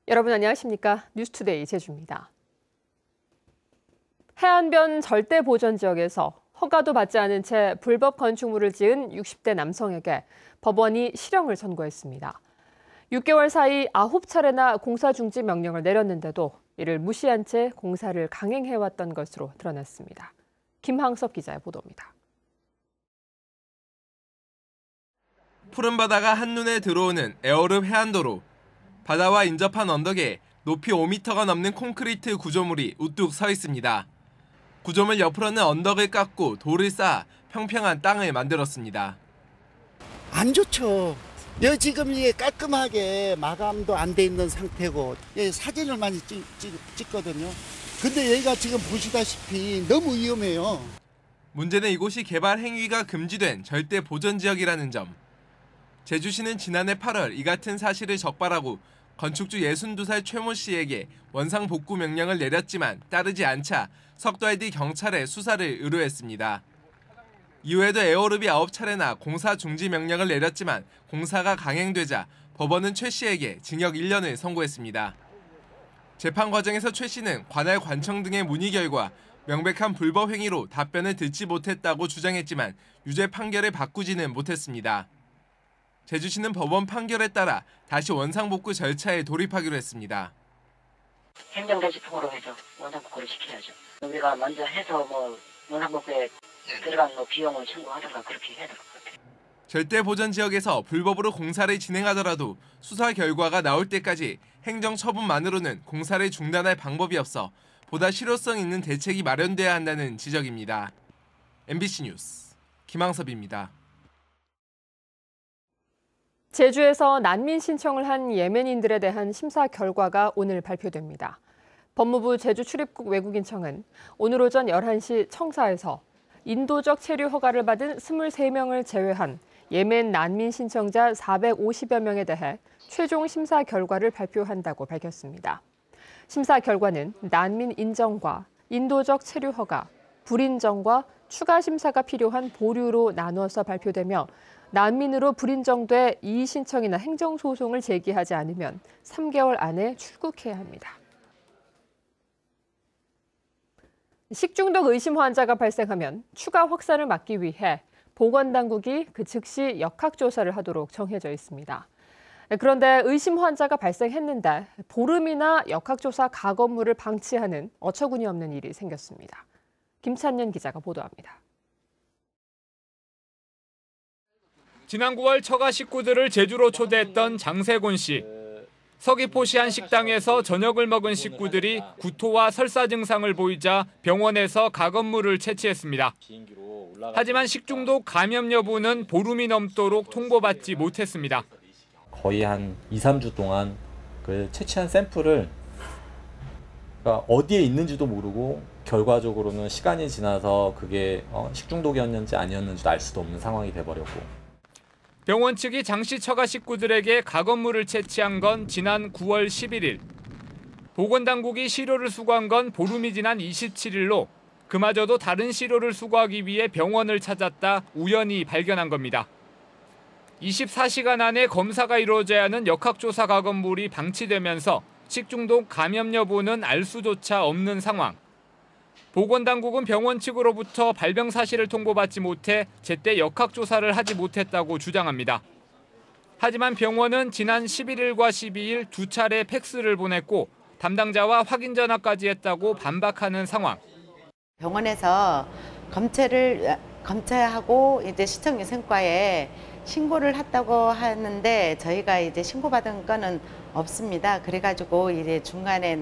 여러분 안녕하십니까? 뉴스투데이 제주입니다. 해안변 절대보전 지역에서 허가도 받지 않은 채 불법 건축물을 지은 60대 남성에게 법원이 실형을 선고했습니다. 6개월 사이 9차례나 공사 중지 명령을 내렸는데도 이를 무시한 채 공사를 강행해왔던 것으로 드러났습니다. 김항섭 기자의 보도입니다. 푸른 바다가 한눈에 들어오는 에어릅 해안도로. 바다와 인접한 언덕에 높이 5m가 넘는 콘크리트 구조물이 우뚝 서 있습니다. 구조물 옆으로는 언덕을 깎고 돌을 쌓아 평평한 땅을 만들었습니다. 안 좋죠. 여기 지금 이게 깔끔하게 마감도 안 돼 있는 상태고 사진을 많이 찍거든요. 근데 여기가 지금 보시다시피 너무 위험해요. 문제는 이곳이 개발 행위가 금지된 절대 보전 지역이라는 점. 제주시는 지난해 8월 이 같은 사실을 적발하고 건축주 62살 최모 씨에게 원상 복구 명령을 내렸지만 따르지 않자 석도ID 경찰에 수사를 의뢰했습니다. 이후에도 에어릅이 9차례나 공사 중지 명령을 내렸지만 공사가 강행되자 법원은 최 씨에게 징역 1년을 선고했습니다. 재판 과정에서 최 씨는 관할 관청 등의 문의 결과 명백한 불법 행위로 답변을 듣지 못했다고 주장했지만 유죄 판결을 바꾸지는 못했습니다. 제주시는 법원 판결에 따라 다시 원상복구 절차에 돌입하기로 했습니다. 행정대지통으로 해서 원상복구를 시켜야죠. 우리가 먼저 해서 원상복구에 들어간 비용을 청구하든가 그렇게 해야 될 것 같아요. 절대 보전 지역에서 불법으로 공사를 진행하더라도 수사 결과가 나올 때까지 행정 처분만으로는 공사를 중단할 방법이 없어 보다 실효성 있는 대책이 마련돼야 한다는 지적입니다. MBC 뉴스 김항섭입니다. 제주에서 난민 신청을 한 예멘인들에 대한 심사 결과가 오늘 발표됩니다. 법무부 제주출입국 외국인청은 오늘 오전 11시 청사에서 인도적 체류 허가를 받은 23명을 제외한 예멘 난민 신청자 450여 명에 대해 최종 심사 결과를 발표한다고 밝혔습니다. 심사 결과는 난민 인정과 인도적 체류 허가, 불인정과 추가 심사가 필요한 보류로 나눠서 발표되며 난민으로 불인정돼 이의 신청이나 행정소송을 제기하지 않으면 3개월 안에 출국해야 합니다. 식중독 의심 환자가 발생하면 추가 확산을 막기 위해 보건당국이 즉시 역학조사를 하도록 정해져 있습니다. 그런데 의심 환자가 발생했는데 보름이나 역학조사 가건물을 방치하는 어처구니 없는 일이 생겼습니다. 김찬년 기자가 보도합니다. 지난 9월 처가 식구들을 제주로 초대했던 장세곤 씨. 서귀포시 한 식당에서 저녁을 먹은 식구들이 구토와 설사 증상을 보이자 병원에서 가건물을 채취했습니다. 하지만 식중독 감염 여부는 보름이 넘도록 통보받지 못했습니다. 거의 한 2, 3주 동안 그 채취한 샘플을 어디에 있는지도 모르고 결과적으로는 시간이 지나서 그게 식중독이었는지 아니었는지도 알 수도 없는 상황이 돼버렸고. 병원 측이 장 씨 처가 식구들에게 가건물을 채취한 건 지난 9월 11일. 보건당국이 시료를 수거한 건 보름이 지난 27일로 그마저도 다른 시료를 수거하기 위해 병원을 찾았다 우연히 발견한 겁니다. 24시간 안에 검사가 이루어져야 하는 역학조사 가건물이 방치되면서 식중독 감염 여부는 알 수조차 없는 상황. 보건당국은 병원 측으로부터 발병 사실을 통보받지 못해 제때 역학조사를 하지 못했다고 주장합니다. 하지만 병원은 지난 11일과 12일 2차례 팩스를 보냈고 담당자와 확인 전화까지 했다고 반박하는 상황. 병원에서 검체하고 이제 시청위생과에 신고를 했다고 하는데 저희가 이제 신고받은 건은 없습니다. 그래가지고 이제 중간에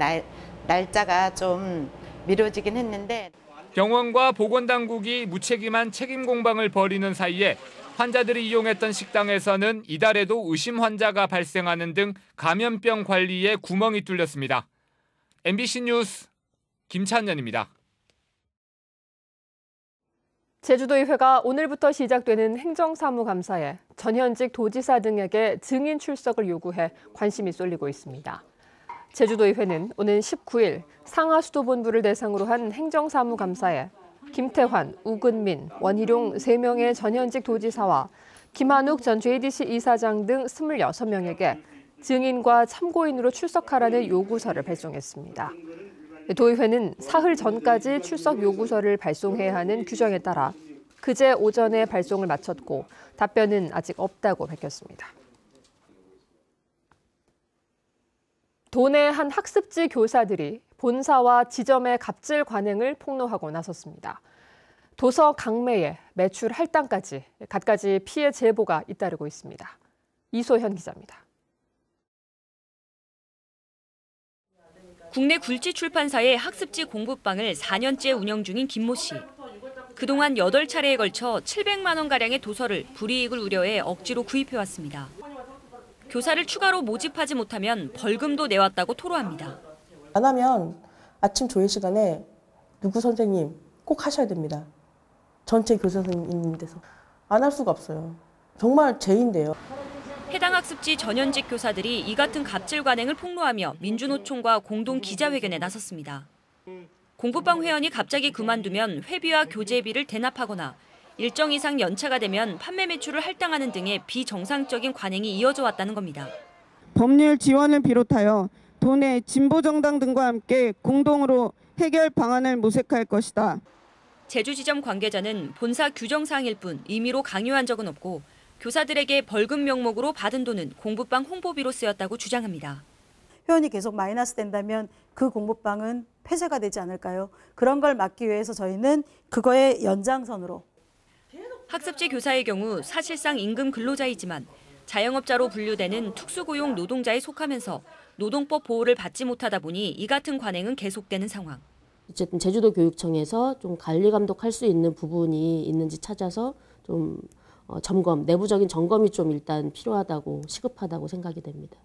날짜가 좀 미뤄지긴 했는데 병원과 보건당국이 무책임한 책임 공방을 벌이는 사이에 환자들이 이용했던 식당에서는 이달에도 의심 환자가 발생하는 등 감염병 관리에 구멍이 뚫렸습니다. MBC 뉴스 김찬년입니다. 제주도의회가 오늘부터 시작되는 행정사무감사에 전현직 도지사 등에게 증인 출석을 요구해 관심이 쏠리고 있습니다. 제주도의회는 오는 19일 상하수도본부를 대상으로 한 행정사무감사에 김태환, 우근민, 원희룡 3명의 전현직 도지사와 김한욱 전 JDC 이사장 등 26명에게 증인과 참고인으로 출석하라는 요구서를 발송했습니다. 도의회는 사흘 전까지 출석 요구서를 발송해야 하는 규정에 따라 그제 오전에 발송을 마쳤고 답변은 아직 없다고 밝혔습니다. 도내 한 학습지 교사들이 본사와 지점의 갑질 관행을 폭로하고 나섰습니다. 도서 강매에 매출 할당까지 갖가지 피해 제보가 잇따르고 있습니다. 이소현 기자입니다. 국내 굴지 출판사의 학습지 공부방을 4년째 운영 중인 김모 씨. 그동안 8차례에 걸쳐 700만 원가량의 도서를 불이익을 우려해 억지로 구입해왔습니다. 교사를 추가로 모집하지 못하면 벌금도 내왔다고 토로합니다. 안 하면 아침 조회 시간에 누구 선생님 꼭 하셔야 됩니다. 전체 교사 선생님인데서 안 할 수가 없어요. 정말 죄인데요. 해당 학습지 전현직 교사들이 이 같은 갑질 관행을 폭로하며 민주노총과 공동 기자회견에 나섰습니다. 공부방 회원이 갑자기 그만두면 회비와 교재비를 대납하거나 일정 이상 연차가 되면 판매 매출을 할당하는 등의 비정상적인 관행이 이어져 왔다는 겁니다. 법률 지원을 비롯하여 도내 진보정당 등과 함께 공동으로 해결 방안을 모색할 것이다. 제주지점 관계자는 본사 규정사항일 뿐 임의로 강요한 적은 없고 교사들에게 벌금 명목으로 받은 돈은 공부방 홍보비로 쓰였다고 주장합니다. 회원이 계속 마이너스 된다면 그 공부방은 폐쇄가 되지 않을까요? 그런 걸 막기 위해서 저희는 그거의 연장선으로. 학습지 교사의 경우 사실상 임금 근로자이지만 자영업자로 분류되는 특수고용 노동자에 속하면서 노동법 보호를 받지 못하다 보니 이 같은 관행은 계속되는 상황. 어쨌든 제주도 교육청에서 좀 관리 감독할 수 있는 부분이 있는지 찾아서 좀 점검, 내부적인 점검이 좀 일단 필요하다고, 시급하다고 생각이 됩니다.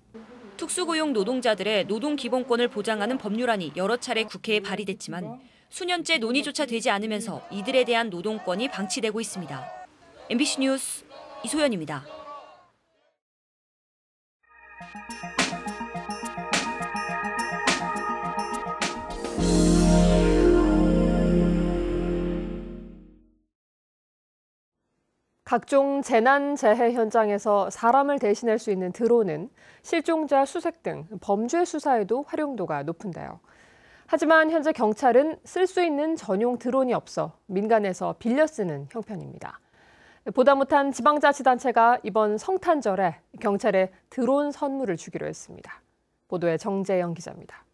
특수고용 노동자들의 노동 기본권을 보장하는 법률안이 여러 차례 국회에 발의됐지만 수년째 논의조차 되지 않으면서 이들에 대한 노동권이 방치되고 있습니다. MBC 뉴스 이소연입니다. 각종 재난 재해 현장에서 사람을 대신할 수 있는 드론은 실종자 수색 등 범죄 수사에도 활용도가 높은데요. 하지만 현재 경찰은 쓸 수 있는 전용 드론이 없어 민간에서 빌려 쓰는 형편입니다. 보다 못한 지방자치단체가 이번 성탄절에 경찰에 드론 선물을 주기로 했습니다. 보도에 정재영 기자입니다.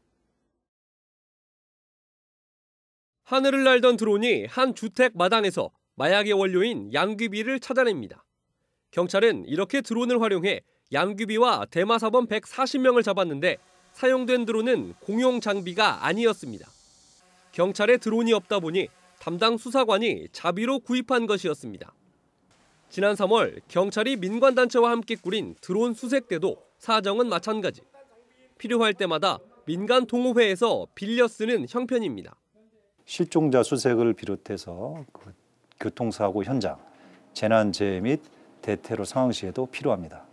하늘을 날던 드론이 한 주택 마당에서 마약의 원료인 양귀비를 찾아냅니다. 경찰은 이렇게 드론을 활용해 양귀비와 대마사범 140명을 잡았는데 사용된 드론은 공용 장비가 아니었습니다. 경찰에 드론이 없다 보니 담당 수사관이 자비로 구입한 것이었습니다. 지난 3월 경찰이 민관단체와 함께 꾸린 드론 수색대도 사정은 마찬가지. 필요할 때마다 민간 동호회에서 빌려 쓰는 형편입니다. 실종자 수색을 비롯해서 교통사고 현장, 재난재해 및 대테러 상황 시에도 필요합니다.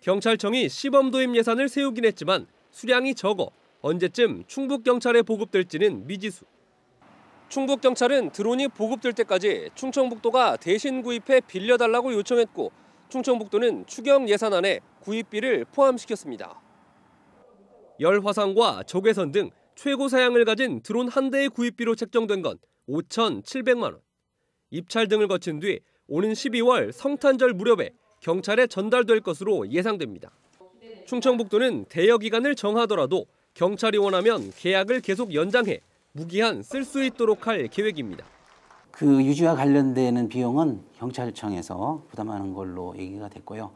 경찰청이 시범 도입 예산을 세우긴 했지만 수량이 적어 언제쯤 충북경찰에 보급될지는 미지수. 충북경찰은 드론이 보급될 때까지 충청북도가 대신 구입해 빌려달라고 요청했고 충청북도는 추경 예산안에 구입비를 포함시켰습니다. 열화상과 적외선 등 최고 사양을 가진 드론 한 대의 구입비로 책정된 건 5,700만 원. 입찰 등을 거친 뒤 오는 12월 성탄절 무렵에 경찰에 전달될 것으로 예상됩니다. 충청북도는 대여 기간을 정하더라도 경찰이 원하면 계약을 계속 연장해 무기한 쓸 수 있도록 할 계획입니다. 그 유지와 관련되는 비용은 경찰청에서 부담하는 걸로 얘기가 됐고요.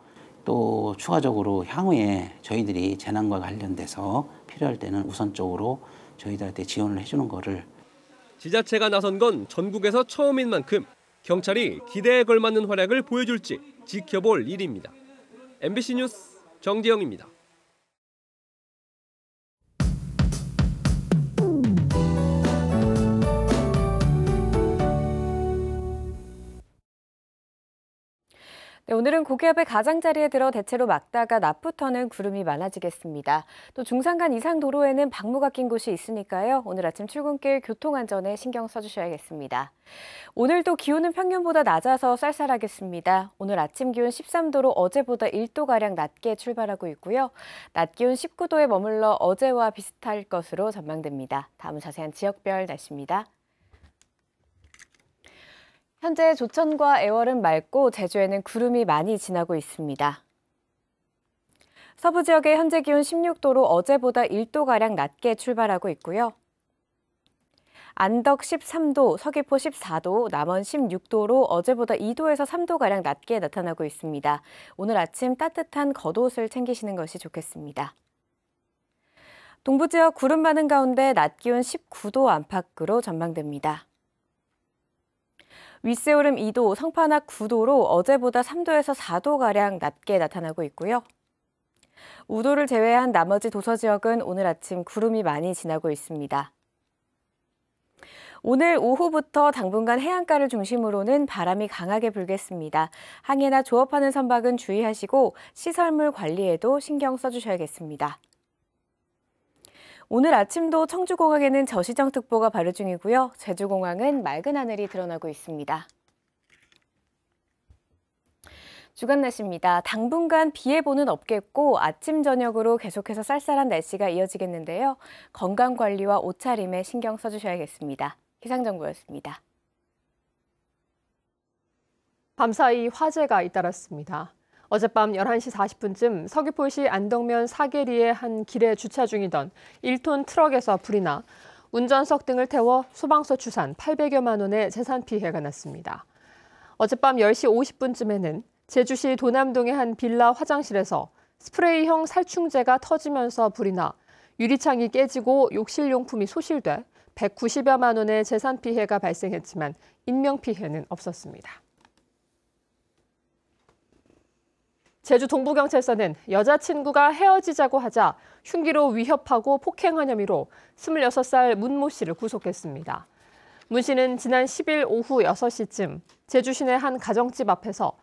또 추가적으로 향후에 저희들이 재난과 관련돼서 필요할 때는 우선적으로 저희들한테 지원을 해주는 거를. 지자체가 나선 건 전국에서 처음인 만큼 경찰이 기대에 걸맞는 활약을 보여줄지 지켜볼 일입니다. MBC 뉴스 정재영입니다. 네, 오늘은 고기압의 가장자리에 들어 대체로 막다가 낮부터는 구름이 많아지겠습니다. 또 중산간 이상 도로에는 방무가 낀 곳이 있으니까요. 오늘 아침 출근길 교통안전에 신경 써주셔야겠습니다. 오늘도 기온은 평년보다 낮아서 쌀쌀하겠습니다. 오늘 아침 기온 13도로 어제보다 1도가량 낮게 출발하고 있고요. 낮 기온 19도에 머물러 어제와 비슷할 것으로 전망됩니다. 다음은 자세한 지역별 날씨입니다. 현재 조천과 애월은 맑고 제주에는 구름이 많이 지나고 있습니다. 서부 지역의 현재 기온 16도로 어제보다 1도가량 낮게 출발하고 있고요. 안덕 13도, 서귀포 14도, 남원 16도로 어제보다 2도에서 3도가량 낮게 나타나고 있습니다. 오늘 아침 따뜻한 겉옷을 챙기시는 것이 좋겠습니다. 동부 지역 구름 많은 가운데 낮 기온 19도 안팎으로 전망됩니다. 윗세오름 2도, 성판악 9도로 어제보다 3도에서 4도가량 낮게 나타나고 있고요. 우도를 제외한 나머지 도서 지역은 오늘 아침 구름이 많이 지나고 있습니다. 오늘 오후부터 당분간 해안가를 중심으로는 바람이 강하게 불겠습니다. 항해나 조업하는 선박은 주의하시고 시설물 관리에도 신경 써주셔야겠습니다. 오늘 아침도 청주공항에는 저시정특보가 발효 중이고요. 제주공항은 맑은 하늘이 드러나고 있습니다. 주간 날씨입니다. 당분간 비 예보는 없겠고 아침 저녁으로 계속해서 쌀쌀한 날씨가 이어지겠는데요. 건강관리와 옷차림에 신경 써주셔야겠습니다. 기상정보였습니다. 밤사이 화재가 잇따랐습니다. 어젯밤 11시 40분쯤 서귀포시 안덕면 사계리의 한 길에 주차 중이던 1톤 트럭에서 불이 나 운전석 등을 태워 소방서 추산 800여만 원의 재산 피해가 났습니다. 어젯밤 10시 50분쯤에는 제주시 도남동의 한 빌라 화장실에서 스프레이형 살충제가 터지면서 불이 나 유리창이 깨지고 욕실용품이 소실돼 190여만 원의 재산 피해가 발생했지만 인명피해는 없었습니다. 제주 동부경찰서는 여자친구가 헤어지자고 하자 흉기로 위협하고 폭행한 혐의로 26살 문모 씨를 구속했습니다. 문 씨는 지난 10일 오후 6시쯤 제주 시내 한 가정집 앞에서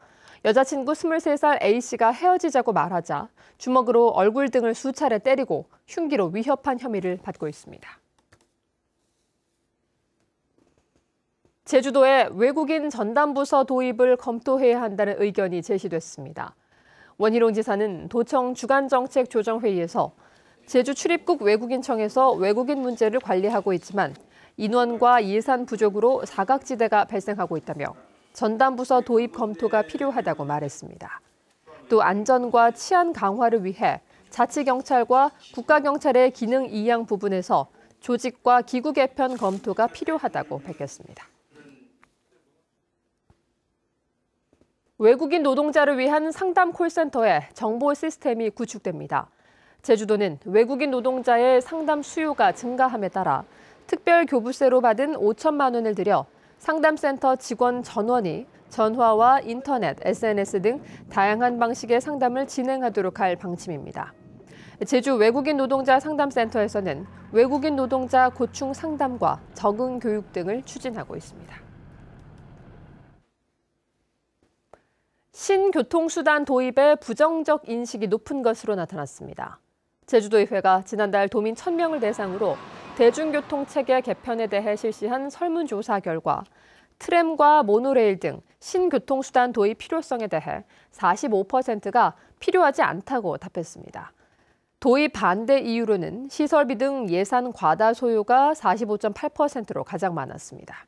여자친구 23살 A 씨가 헤어지자고 말하자 주먹으로 얼굴 등을 수차례 때리고 흉기로 위협한 혐의를 받고 있습니다. 제주도에 외국인 전담부서 도입을 검토해야 한다는 의견이 제시됐습니다. 원희룡 지사는 도청 주간정책조정회의에서 제주 출입국 외국인청에서 외국인 문제를 관리하고 있지만 인원과 예산 부족으로 사각지대가 발생하고 있다며 전담부서 도입 검토가 필요하다고 말했습니다. 또 안전과 치안 강화를 위해 자치경찰과 국가경찰의 기능 이양 부분에서 조직과 기구 개편 검토가 필요하다고 밝혔습니다. 외국인 노동자를 위한 상담 콜센터에 정보 시스템이 구축됩니다. 제주도는 외국인 노동자의 상담 수요가 증가함에 따라 특별 교부세로 받은 5천만 원을 들여 상담센터 직원 전원이 전화와 인터넷, SNS 등 다양한 방식의 상담을 진행하도록 할 방침입니다. 제주 외국인 노동자 상담센터에서는 외국인 노동자 고충 상담과 적응 교육 등을 추진하고 있습니다. 신교통수단 도입에 부정적 인식이 높은 것으로 나타났습니다. 제주도의회가 지난달 도민 1,000명을 대상으로 대중교통체계 개편에 대해 실시한 설문조사 결과 트램과 모노레일 등 신교통수단 도입 필요성에 대해 45%가 필요하지 않다고 답했습니다. 도입 반대 이유로는 시설비 등 예산 과다 소요가 45.8%로 가장 많았습니다.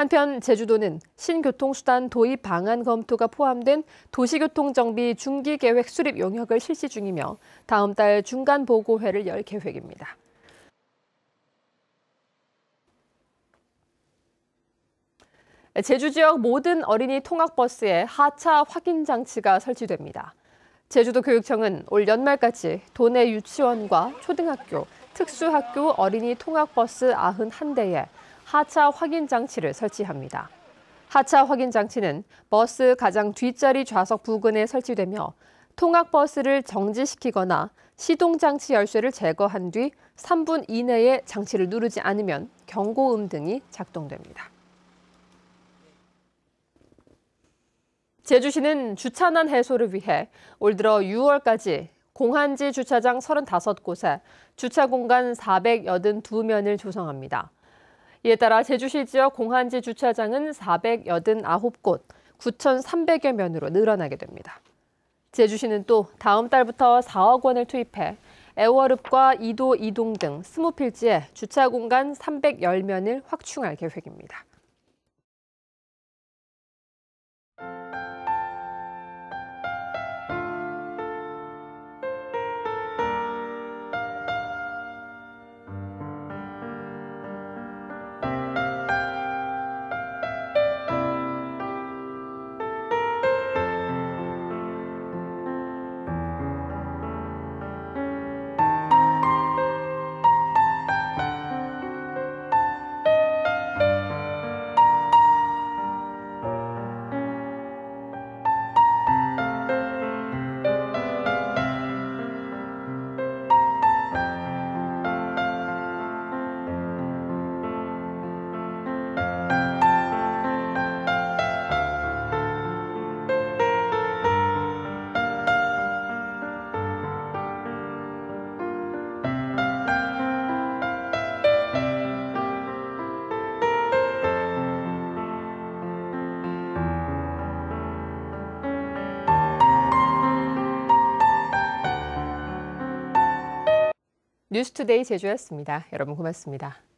한편 제주도는 신교통수단 도입 방안 검토가 포함된 도시교통정비 중기계획 수립 용역을 실시 중이며 다음 달 중간보고회를 열 계획입니다. 제주 지역 모든 어린이 통학버스에 하차 확인 장치가 설치됩니다. 제주도 교육청은 올 연말까지 도내 유치원과 초등학교, 특수학교 어린이 통학버스 91대에 하차 확인 장치를 설치합니다. 하차 확인 장치는 버스 가장 뒷자리 좌석 부근에 설치되며 통학버스를 정지시키거나 시동장치 열쇠를 제거한 뒤 3분 이내에 장치를 누르지 않으면 경고음 등이 작동됩니다. 제주시는 주차난 해소를 위해 올 들어 6월까지 공한지 주차장 35곳에 주차 공간 482면을 조성합니다. 이에 따라 제주시 지역 공한지 주차장은 489곳, 9,300여 면으로 늘어나게 됩니다. 제주시는 또 다음 달부터 4억 원을 투입해 애월읍과 이도 이동 등 20필지에 주차 공간 310면을 확충할 계획입니다. 뉴스투데이 제주였습니다. 여러분 고맙습니다.